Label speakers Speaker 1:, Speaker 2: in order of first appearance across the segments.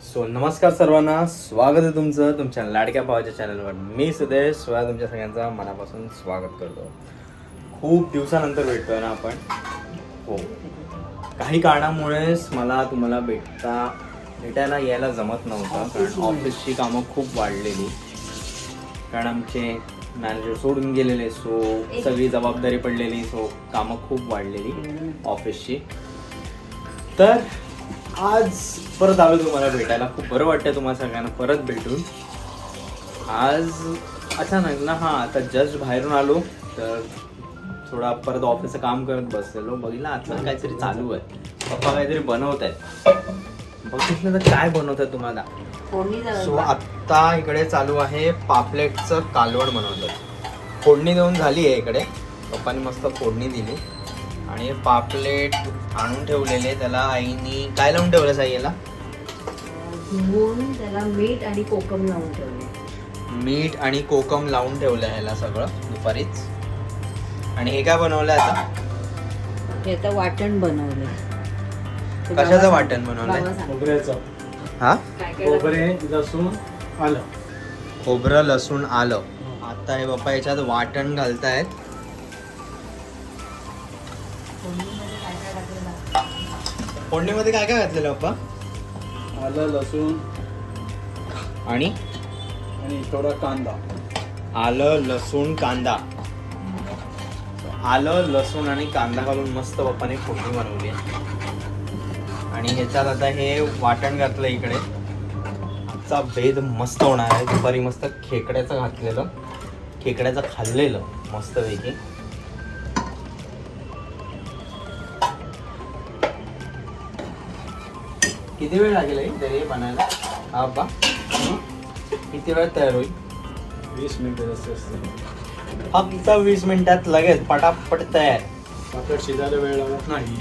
Speaker 1: नमस्कार सर्वांना, स्वागत आहे तुमचं तुमच्या लाडक्या भावाच्या चॅनलवर. मी सुदेश स्वतः तुमच्या सगळ्यांचा मनापासून स्वागत करतो. खूप दिवसानंतर भेटतोय ना आपण. हो, काही कारणामुळेच मला तुम्हाला भेटायला यायला जमत नव्हतं, कारण ऑफिसची कामं खूप वाढलेली, कारण आमचे मॅनेजर सोडून गेलेले, सो सगळी जबाबदारी पडलेली, सो कामं खूप वाढलेली ऑफिसची. तर आज परत आलो तुम्हाला भेटायला. खूप बरं वाटतं तुम्हाला सगळ्यांना परत भेटून. आज अचानक ना आता जस्ट बाहेरून आलो, तर थोडा परत ऑफिसचं काम करत बसलेलो. बघितलं आतलं काहीतरी चालू आहे, पप्पा काहीतरी बनवत आहेत. बघितलं तर काय बनवत आहे तुम्हाला. सो आत्ता इकडे चालू आहे पापलेटचं कालवण बनवतात. फोडणी देऊन झाली आहे इकडे, पप्पानी मस्त फोडणी दिली आणि पापलेट आणून ठेवलेले. त्याला आईनी काय लावून ठेवलं साई याला?
Speaker 2: त्याला मीठ आणि कोकम लावून ठेवले.
Speaker 1: मीठ आणि कोकम लावून ठेवलं ह्याला सगळं दुपारीच. आणि हे काय बनवलं आता?
Speaker 2: हे आता वाटण बनवले.
Speaker 1: कशाचं वाटण बनवलंय?
Speaker 3: खोबऱ्याचं.
Speaker 1: हा,
Speaker 3: खोबरे, लसूण, आलं.
Speaker 1: खोबरं, लसूण, आलं. आता हे बाप्पा याच्यात वाटण घालतायत. फोडणीमध्ये काय काय घातलेलं बाप्पा?
Speaker 3: आलं, लसूण
Speaker 1: आणि
Speaker 3: थोडा कांदा.
Speaker 1: आलं, लसूण, कांदा. आलं, लसूण आणि कांदा घालून मस्त पप्पाने फोडणी बनवली आहे. आणि ह्याच्यात आता हे वाटण घातलं इकडे. आजचा भेद मस्त होणार आहे. दुपारी मस्त खेकड्याचं घातलेलं, खेकड्याचं खाल्लेलं मस्तपैकी. किती वेळ लागेल तरी बनायला हा बाबा? किती वेळ तयार होईल?
Speaker 3: 20 मिनिटं जास्त असते.
Speaker 1: फक्त 20 मिनिटात लगेच पटापट तयार.
Speaker 3: पापड शिजायला वेळ लागत नाही.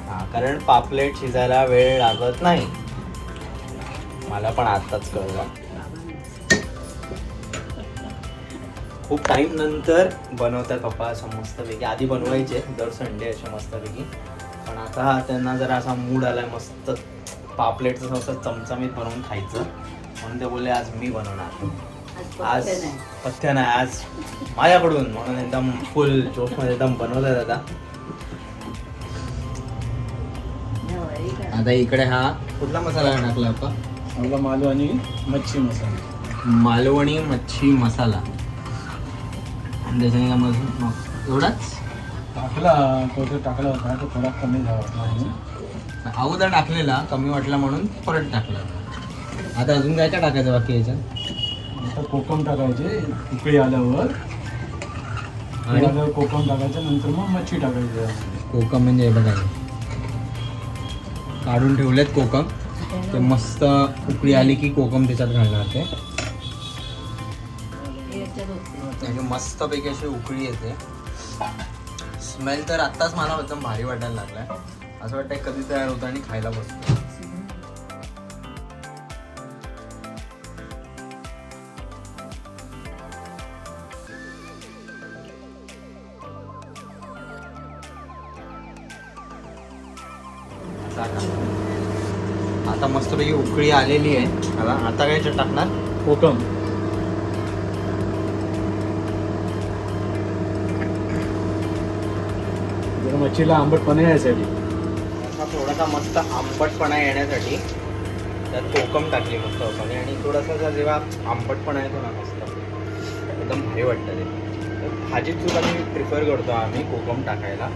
Speaker 1: हा, कारण पापलेट शिजायला वेळ लागत नाही. मला पण आताच कळलं. खूप टाइम नंतर बनवतात पप्पा असं मस्तपैकी. आधी बनवायचे दर संडे असे मस्तपैकी, पण आता त्यांना जरा असा मूड आलाय मस्त पापलेटचं असं चमचमीत बनवून खायचं, म्हणून ते बोलले आज मी बनवणार. आज पथ्य नाही, आज माझ्याकडून, म्हणून एकदम फुल जोशमध्ये एकदम बनवतात आता. आता इकडे हा कुठला मसाला टाकला आपण?
Speaker 3: आपला मालवणी मच्छी मसाला.
Speaker 1: मालवणी मच्छी मसाला. त्याच्याने एवढाच
Speaker 3: टाकला होता तो थोडा कमी झाला.
Speaker 1: अगोदर टाकलेला, कमी वाटला म्हणून परत टाकला. आता अजून काय काय टाकायचं बाकी याच्यात?
Speaker 3: आता कोकम टाकायचे उकळी आल्यावर, आणि कोकम टाकायचं, नंतर मग मच्छी टाकायची.
Speaker 1: कोकम म्हणजे बघा काढून ठेवलेत कोकम, ते मस्त उकळी आली की कोकम त्याच्यात घालणार. ते मस्तपैकी अशी उकळी येते. स्मेल तर आत्ताच मला एकदम भारी वाटायला लागलाय. असं वाटतंय कधी तयार होतं आणि खायला बसतो. आता मस्तपैकी उकळी आलेली आहे. आता काय टाकणार?
Speaker 3: कोकम. जरा मच्छीला आंबटपणा यायसाठी,
Speaker 1: थोडासा मस्त आंबटपणा येण्यासाठी त्यात कोकम टाकली मस्त पणे, आणि थोडासा जेव्हा आंबटपणा येतो ना मस्त एकदम भारी वाटतं ते. भाजीत सुद्धा मी प्रिफर करतो आम्ही कोकम टाकायला,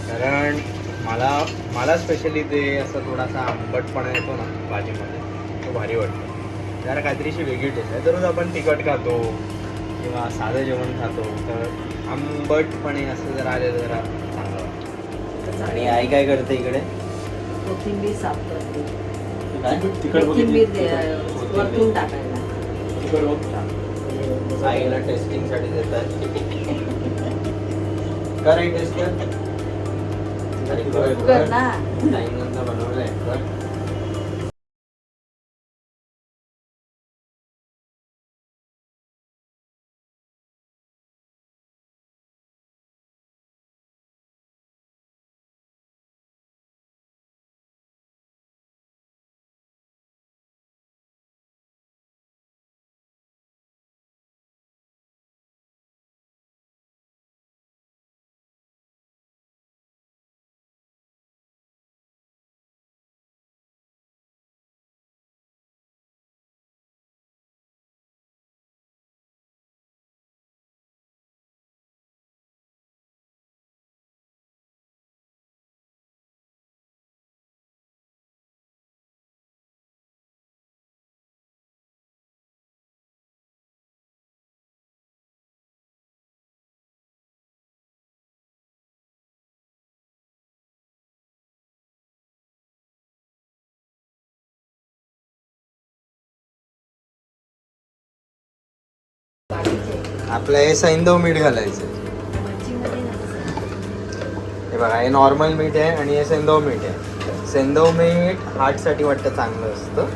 Speaker 1: कारण मला स्पेशली ते असं थोडासा आंबटपणा येतो ना भाजीमध्ये, तो भारी वाटतो. जरा काहीतरीशी वेगळी टेस्ट आहे. दररोज आपण तिखट खातो किंवा साधं जेवण खातो, तर आंबटपणे असं जर आलेलं जरा चांगलं वाटतं. आणि आई काय करते इकडे?
Speaker 2: कोथिंबीर साफ करते.
Speaker 1: काय
Speaker 2: कोथिंबीर वरतून टाकायला.
Speaker 1: आईला टेस्टिंगसाठी देतात. काय टेस्ट कर
Speaker 2: ना.
Speaker 1: बनवलंय कर. आपलं हे सैंधव मीठ घालायचं.
Speaker 2: मच्छीमध्ये नसतं.
Speaker 1: हे बघा, हे नॉर्मल मीठ आहे आणि हे सेंधव मीठ आहे. सेंधव मीठ हार्टसाठी वाटतं चांगलं असतं.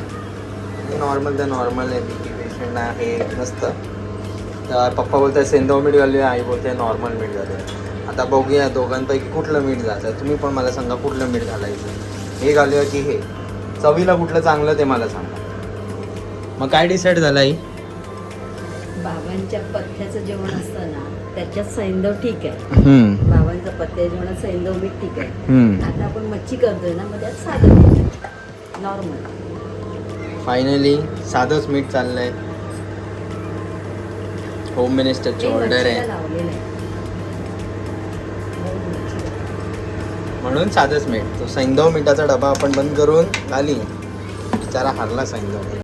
Speaker 1: हे नॉर्मल तर नॉर्मल आहे, बी पी पेशंटना हे नसतं. तर पप्पा बोलतात सेंधव मीठ घालूया, आई बोलते नॉर्मल मीठ घालूया. आता बघूया दोघांपैकी कुठलं मीठ घालायचं. तुम्ही पण मला सांगा कुठलं मीठ घालायचं, हे घालूया की हे. चवीला कुठलं चांगलं ते मला सांगा. मग काय डिसाईड झालं आई?
Speaker 2: बाबांच्या पथ्याचं जेवण असतं ना, त्याच्यात सैंधव ठीक आहे. बाबांचं पथ्य जेवणात सैंधव मीठ ठीक आहे. आता आपण मच्छी करतोय ना, मग त्यात साधं मीठ नॉर्मल.
Speaker 1: फायनली साधंच मीठ चाललंय. होम मिनिस्टरची ऑर्डर आहे
Speaker 2: लावलेलं आहे
Speaker 1: म्हणून साधंच मीठ. तो सैंधव मिठाचा डबा आपण बंद करून खाली बिचारा हारला सैंधव मीठ.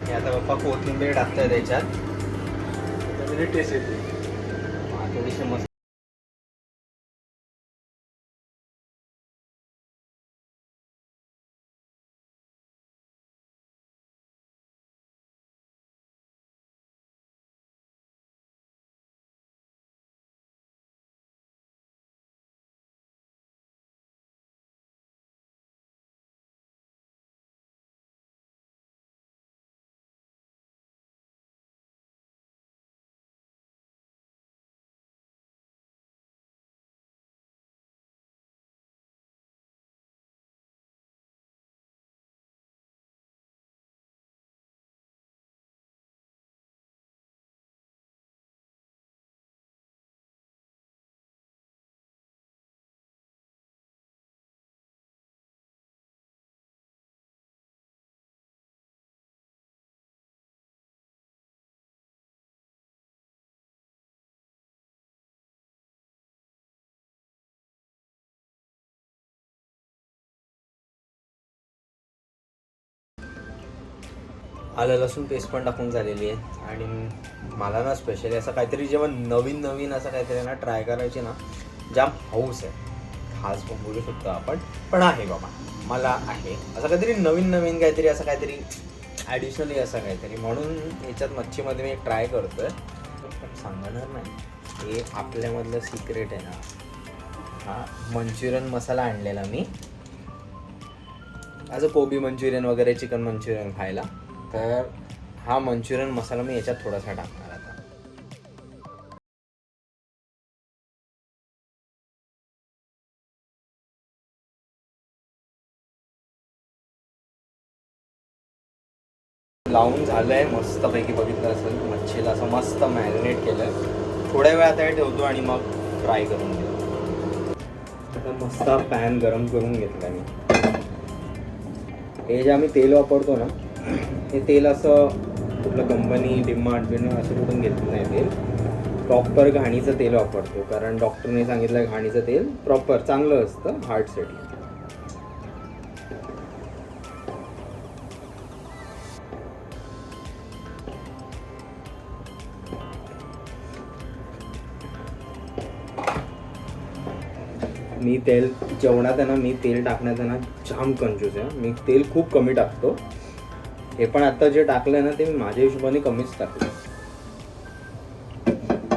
Speaker 1: आता पप्पा कोथिंबीर टाकताय त्याच्यात.
Speaker 3: टेस्ट येते.
Speaker 1: थोडीशी मस्त. आलं लसूण पेस्ट पण टाकून झालेली आहे. आणि मला ना स्पेशली असं काहीतरी जेव्हा नवीन नवीन असं काहीतरी ना ट्राय करायची ना जाम हौस आहे. खास पण बोलू शकतो आपण, पण आहे बाबा, मला आहे असं काहीतरी नवीन नवीन काहीतरी असं काहीतरी ॲडिशनली असं काहीतरी. म्हणून याच्यात मच्छीमध्ये मी एक ट्राय करतो आहे. पण सांगणार नाही, हे आपल्यामधलं सिक्रेट आहे ना. हा मंचुरियन मसाला आणलेला मी, असं कोबी मंचुरियन वगैरे चिकन मंचुरियन खायला. तर हा मंचुरियन मसाला मी याच्यात थोडासा टाकणार आता. लावून झालंय मस्तपैकी. बघितलं असेल मच्छीला असं मस्त मॅरिनेट केलं. थोड्या वेळात हे ठेवतो आणि मग फ्राय करून घेतो. आता मस्त पॅन गरम करून घेतला मी. हे जे आम्ही तेल वापरतो ना, हे तेल असं कुठलं कंपनी डिमार्ट असं कुठून घेतलं नाही. तेल प्रॉपर घाणीचं तेल वापरतो, कारण डॉक्टरने सांगितलं घाणीचं तेल प्रॉपर चांगलं असतं हार्टसाठी. मी तेल जेवणात आहे ना, मी तेल टाकण्यात आहे ना जाम कंजूस आहे. मी तेल खूप कमी टाकतो. हे पण आता जे टाकलं ना ते मी माझ्या हिशोबाने कमीच टाकलं.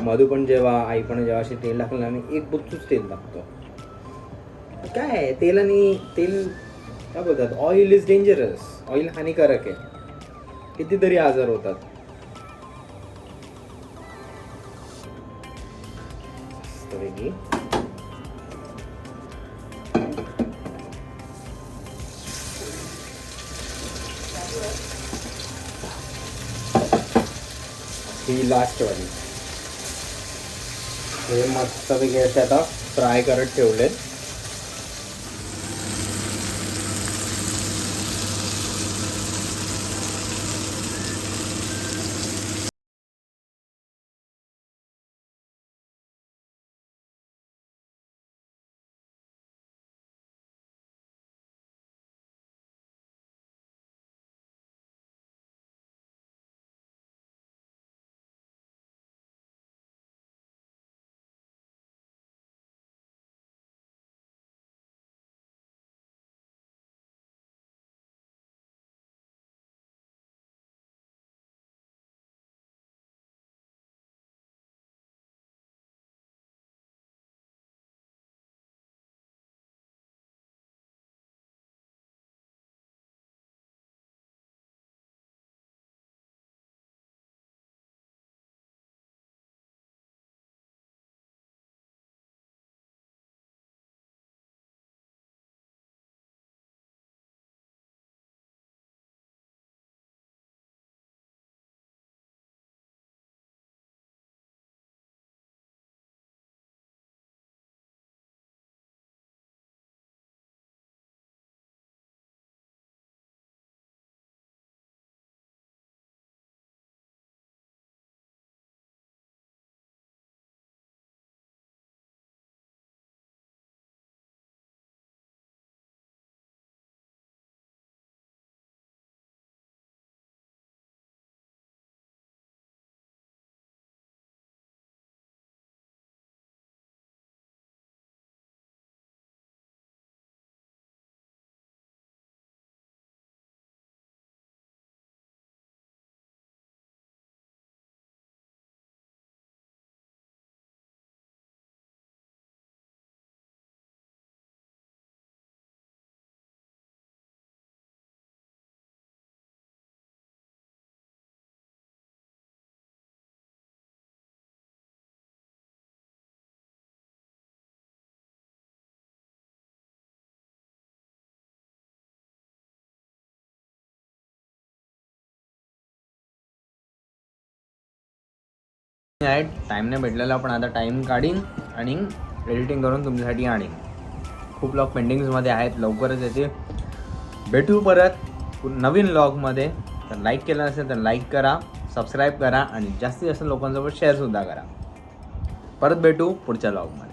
Speaker 1: मधू पण जेव्हा, आई पण जेव्हा असे तेल टाकलं ना, मी एक बुच्चूच तेल टाकतो. काय तेलाने, तेल काय बोलतात, ऑइल इज डेंजरस. ऑइल हानिकारक आहे. कितीतरी आजार होतात. मस्तपैकी ही लास्ट वाली. हे मस्तपैकी असे आता फ्राय करत ठेवलेत. आहे टाईम नाही भेटलेला, पण आता टाईम काढीन आणि एडिटिंग करून तुमच्यासाठी आणीन. खूप व्लॉग पेंडिंग्समध्ये आहेत, लवकरच याचे भेटू परत नवीन व्लॉगमध्ये. तर लाईक केलं नसेल तर लाईक करा, सबस्क्राईब करा आणि जास्तीत जास्त लोकांसोबत शेअरसुद्धा करा. परत भेटू पुढच्या व्लॉगमध्ये.